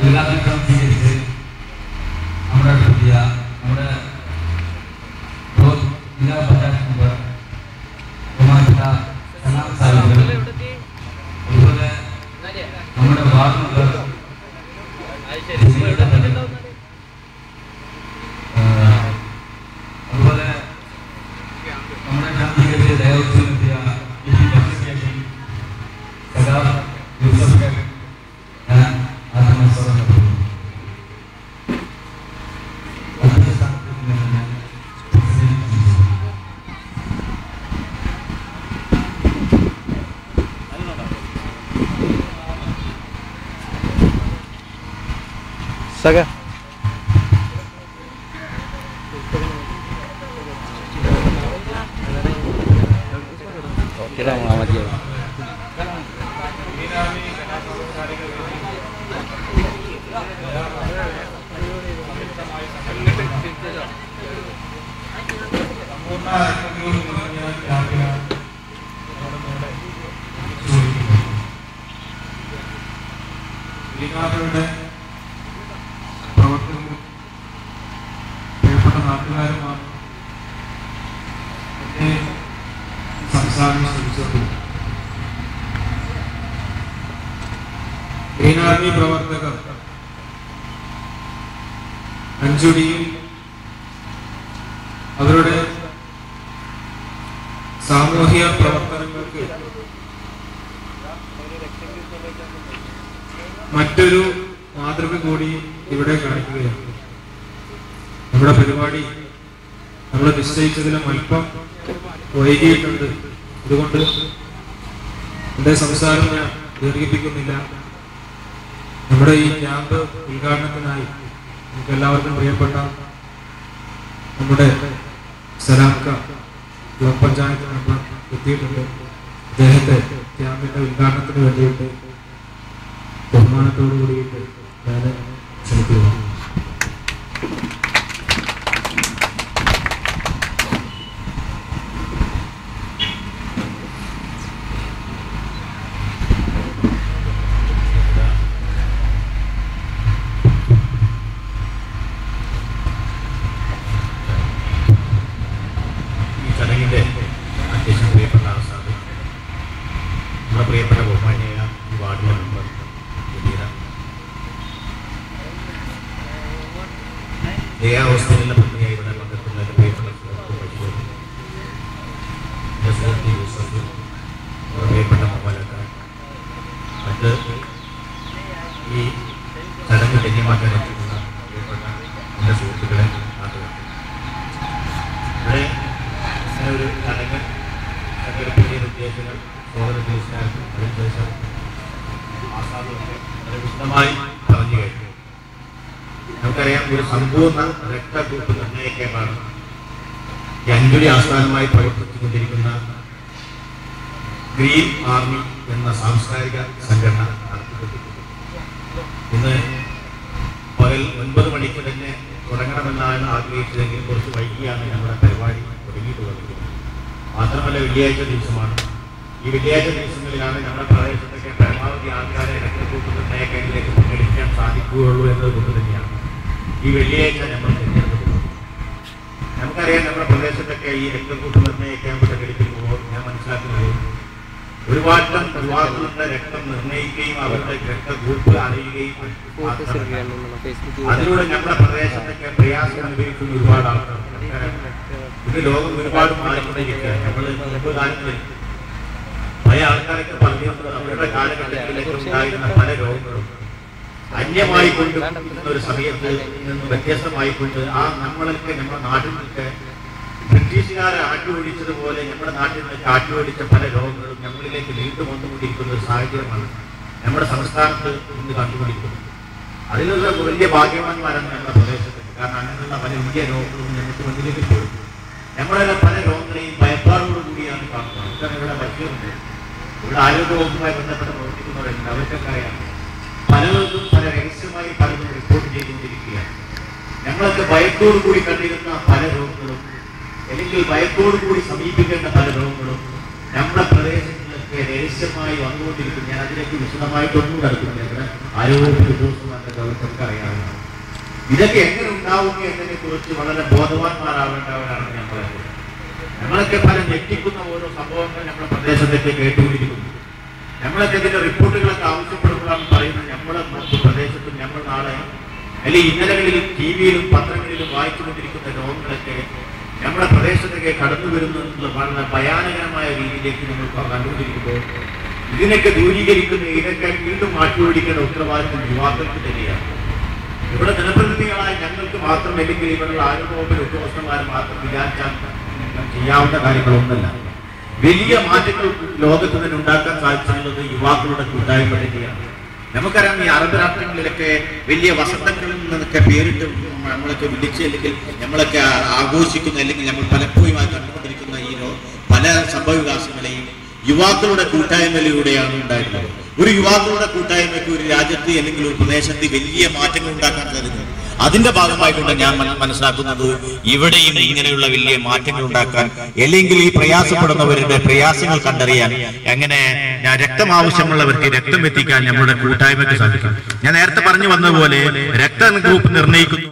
എല്ലാത്തിനും സ്വീകരിച്ച് നമ്മുടെ പുതിയ നമ്മുടെ ജില്ലാ പഞ്ചായത്ത് മെമ്പർ ബഹുമാനപ്പെട്ട സലാം സാഹിബ്, അതുപോലെ നമ്മുടെ വാർഡ് മെമ്പർ, അതുപോലെ നമ്മുടെ ശാന്തിഗതിയെ ദയവെത്തിയ ഞാൻ ആത്മസ്വരം Saga. Kita Muhammad dia. പ്രവർത്തകരും പ്രിയപ്പെട്ട നാട്ടുകാരുമാണ് എന്നെ സംസാരം ശ്രമിച്ചത്. ഗ്രീൻ ആർമി പ്രവർത്തകർ അഞ്ചുടിയും അവരുടെ സാമൂഹിക പ്രവർത്തനങ്ങൾക്ക് മറ്റൊരു മാതൃക കൂടി ഇവിടെ കാണിക്കുകയാണ്. നമ്മുടെ പരിപാടി നമ്മൾ നിശ്ചയിച്ചതിലും അല്പം വൈകിയിട്ടുണ്ട്. അതുകൊണ്ട് എൻ്റെ സംസാരം ഞാൻ ദീർഘിപ്പിക്കുന്നില്ല. നമ്മുടെ ഈ ക്യാമ്പ് ഉദ്ഘാടനത്തിനായി നമുക്ക് എല്ലാവർക്കും പ്രിയപ്പെട്ട നമ്മുടെ സലാംക ബ്ലോക്ക് പഞ്ചായത്ത് മെമ്പർ എത്തിയിട്ടുണ്ട്. അദ്ദേഹത്തെ ക്യാമ്പിന്റെ ഉദ്ഘാടനത്തിന് വേണ്ടിയിട്ട് ബഹുമാനത്തോടു കൂടിയിട്ട് ഞാൻ ക്ഷണിക്കുക. ഈ ചടങ്ങിന്റെ അധ്യക്ഷൻ പ്രിയപ്പെട്ട ആസാദ്, നമ്മുടെ പ്രിയപ്പെട്ട ബഹുമാനിയായ ഈ വാർഡിലെ മെമ്പർ ഹോസ്റ്റലിലെ പത്നിയായി ഇവിടെ പങ്കെടുക്കുന്ന പ്രിയപ്പെട്ട സുഹൃത്ത് യൂസഫ്, പ്രിയപ്പെട്ട മൊബൈലൊക്കെ മറ്റ് ഈ ചടങ്ങ് ധന്യമാക്കാൻ എത്തിക്കുന്ന പ്രിയപ്പെട്ട എൻ്റെ സുഹൃത്തുക്കളെ നാട്ടുകാർ, ഇവിടെ ഒരു ചടങ്ങ് സംഘടിപ്പിക്കുന്ന ഉദ്ദേശങ്ങൾ സ്വാഗത തീർച്ചയായിട്ടും അതിനുശേഷം ആസാദൊക്കെ വളരെ വിശദമായി പറഞ്ഞു കഴിഞ്ഞു. നമുക്കറിയാം, ഒരു സമ്പൂർണ്ണ രക്തഗ്രൂപ്പ് നിർണ്ണയിക്കേണ്ടതാണ് ഈ അഞ്ചുടി ആസ്ഥാനമായി പ്രവർത്തിച്ചുകൊണ്ടിരിക്കുന്ന ഗ്രീൻ ആർമി എന്ന സാംസ്കാരിക സംഘടന നടത്തിക്കൊണ്ടിരിക്കുന്നത്. ഇന്ന് പകൽ 9 മണിക്ക് തന്നെ തുടങ്ങണമെന്നാണ് ആഗ്രഹിച്ചതെങ്കിൽ കുറച്ച് വൈകിയാണ് നമ്മുടെ പരിപാടി തുടങ്ങിയിട്ടുള്ളത്. മാത്രമല്ല, വെള്ളിയാഴ്ച ദിവസമാണ്. ഈ വെള്ളിയാഴ്ച ദിവസങ്ങളിലാണ് നമ്മുടെ പ്രദേശത്തൊക്കെ പരമാവധി ആൾക്കാരെ രക്തഗ്രൂപ്പ് നിർണ്ണയ കേന്ദ്രത്തിലേക്ക് പങ്കെടുക്കാൻ സാധിക്കുകയുള്ളൂ എന്നത് കൊണ്ട് തന്നെയാണ് ഈ വെള്ളിയാഴ്ച നമ്മൾ തിരഞ്ഞെടുക്കുന്നത്. നമുക്കറിയാം, നമ്മുടെ പ്രദേശത്തൊക്കെ ഈ രക്തഗ്രൂപ്പ് നിർണ്ണയ ക്യാമ്പ് സംഘടിപ്പിക്കുമ്പോൾ ഞാൻ മനസ്സിലാക്കുന്നത് ഒരുപാട് യുവാക്കളുടെ രക്തം നിർണ്ണയിക്കുകയും അവരുടെ രക്തഗ്രൂപ്പ് അറിയുകയും അതിലൂടെ നമ്മുടെ പ്രദേശത്തൊക്കെ പ്രയാസം അനുഭവിക്കുന്ന ഒരുപാട് ആൾക്കാർ. ഇത് ലോകം ഒരുപാട് മാറിക്കൊണ്ടിരിക്കുകയാണ്. നമ്മൾ മുമ്പ് കാലങ്ങളിൽ പല ആൾക്കാരൊക്കെ പറഞ്ഞിരുന്നത് അവരുടെ കാലഘട്ടത്തിലേക്ക് ഉണ്ടായിരുന്ന പല രോഗങ്ങളും അന്യമായിക്കൊണ്ട് ഒരു സമയത്ത് നിന്ന് വ്യത്യസ്തമായിക്കൊണ്ട് നമ്മളൊക്കെ നമ്മുടെ നാട്ടിൽ നിന്നൊക്കെ ബ്രിട്ടീഷുകാരെ ആട്ടിയോടിച്ചതുപോലെ നമ്മുടെ നാട്ടിൽ നിന്നൊക്കെ ആട്ടിയോടിച്ച പല രോഗങ്ങളും നമ്മളിലേക്ക് വീണ്ടും വന്നുകൊണ്ടിരിക്കുന്ന ഒരു സാഹചര്യമാണ് നമ്മുടെ സംസ്ഥാനത്ത് ഇന്ന് കണ്ടുകൊണ്ടിരിക്കുന്നത്. അതിനുള്ള വലിയ ഭാഗ്യവാന്മാരാണ് നമ്മുടെ പ്രദേശത്ത്. കാരണം അങ്ങനെയുള്ള പല വലിയ രോഗങ്ങളും നമുക്ക് മുന്നിലേക്ക് പോയി. നമ്മളെ പല രോഗങ്ങളെയും ഭയപ്പാടോടുകൂടിയാണ് കാണുന്നത്. നമുക്കറിയാം, ഇവിടെ വൈദ്യുണ്ട്, ഇവിടെ ആരോഗ്യവകുപ്പുമായി ബന്ധപ്പെട്ട് പ്രവർത്തിക്കുന്നവരുണ്ട്. അവർക്കൊക്കെ അറിയാം, പലർക്കും പല രഹസ്യമായി പലതും റിപ്പോർട്ട് ചെയ്തുകൊണ്ടിരിക്കുകയാണ്. ഞങ്ങളൊക്കെ ഭയത്തോടു കൂടി കണ്ടിരുന്ന പല രോഗങ്ങളും അല്ലെങ്കിൽ ഭയത്തോടു കൂടി സമീപിക്കേണ്ട പല രോഗങ്ങളും നമ്മുടെ പ്രദേശത്ത് രഹസ്യമായി വന്നുകൊണ്ടിരിക്കുന്നു. ഞാൻ അതിലേക്ക് വിശദമായിട്ടൊന്നും നടക്കുന്നില്ല. ഇവിടെ ആരോഗ്യ ഉദ്യോഗസ്ഥന്മാരുടെ ഗവൺമെന്റ് അറിയാവുന്നതാണ്. ഇതൊക്കെ എങ്ങനെ ഉണ്ടാവുക എന്നതിനെ കുറിച്ച് വളരെ ബോധവാന്മാരാവേണ്ടവരാണ് നമ്മളൊക്കെ പല ഞെട്ടിക്കുന്ന ഓരോ സംഭവങ്ങൾ നമ്മുടെ പ്രദേശത്തേക്ക് കേട്ടുകൊണ്ടിരിക്കുന്നു. നമ്മളൊക്കെ ഇതിന്റെ റിപ്പോർട്ടുകളൊക്കെ ആവശ്യപ്പെടുമ്പോഴാണ് പറയുന്നത് നമ്മുടെ പ്രദേശത്തും നമ്മൾ നാളെ അല്ലെങ്കിൽ ഇന്നലകളിൽ ടിവിയിലും പത്രങ്ങളിലും വായിച്ചുകൊണ്ടിരിക്കുന്ന രോഗങ്ങളൊക്കെ നമ്മുടെ പ്രദേശത്തേക്ക് കടന്നു വരുന്ന വളരെ ഭയാനകരമായ രീതിയിലേക്ക് നമ്മൾ കണ്ടുകൊണ്ടിരിക്കുമ്പോൾ ഇതിനൊക്കെ ദൂരീകരിക്കുന്ന ഇതൊക്കെ വീണ്ടും മാറ്റിയോടിക്കേണ്ട ഉത്തരവാദിത്വം യുവാക്കൾക്ക് തന്നെയാണ്. ഇവിടെ ജനപ്രതിനിധികളായ ഞങ്ങൾക്ക് മാത്രം അല്ലെങ്കിൽ ഇവിടെയുള്ള ആരോഗ്യ ഉദ്യോഗസ്ഥന്മാർ മാത്രം വിചാരിച്ചാൽ ചെയ്യാവുന്ന കാര്യങ്ങളൊന്നല്ല. വലിയ മാറ്റങ്ങൾ ലോകത്ത് തന്നെ ഉണ്ടാക്കാൻ സാധിച്ചിട്ടുള്ളത് യുവാക്കളുടെ കൂട്ടായ്മ തന്നെയാണ്. നമുക്കറിയാം, ഈ അറബ് രാഷ്ട്രങ്ങളിലൊക്കെ വലിയ വസന്തങ്ങളിൽ നിന്നൊക്കെ പേരിട്ട് നമ്മളൊക്കെ വിളിച്ച് അല്ലെങ്കിൽ നമ്മളൊക്കെ ആഘോഷിക്കുന്ന അല്ലെങ്കിൽ നമ്മൾ പലപ്പോഴും കണ്ടുകൊണ്ടിരിക്കുന്ന ഈ പല സംഭവ വികാസങ്ങളെയും യുവാക്കളുടെ കൂട്ടായ്മയിലൂടെയാണ് ഉണ്ടായിട്ടുള്ളത്. ഒരു യുവാക്കളുടെ കൂട്ടായ്മയ്ക്ക് ഒരു രാജ്യത്ത് അല്ലെങ്കിൽ ഒരു പ്രദേശത്ത് വലിയ മാറ്റങ്ങൾ ഉണ്ടാക്കാൻ സാധിക്കും. അതിന്റെ ഭാഗമായിക്കൊണ്ട് ഞാൻ മനസ്സിലാക്കുന്നത് ഇവിടെയും ഇങ്ങനെയുള്ള വലിയ മാറ്റങ്ങൾ ഉണ്ടാക്കാൻ അല്ലെങ്കിൽ ഈ പ്രയാസപ്പെടുന്നവരുടെ പ്രയാസങ്ങൾ കണ്ടറിയാൻ എങ്ങനെ രക്തം ആവശ്യമുള്ളവർക്ക് രക്തം എത്തിക്കാൻ നമ്മുടെ കൂട്ടായ്മയ്ക്ക് സാധിക്കും. ഞാൻ നേരത്തെ പറഞ്ഞു വന്നതുപോലെ രക്ത ഗ്രൂപ്പ് നിർണ്ണയിക്കുന്നു.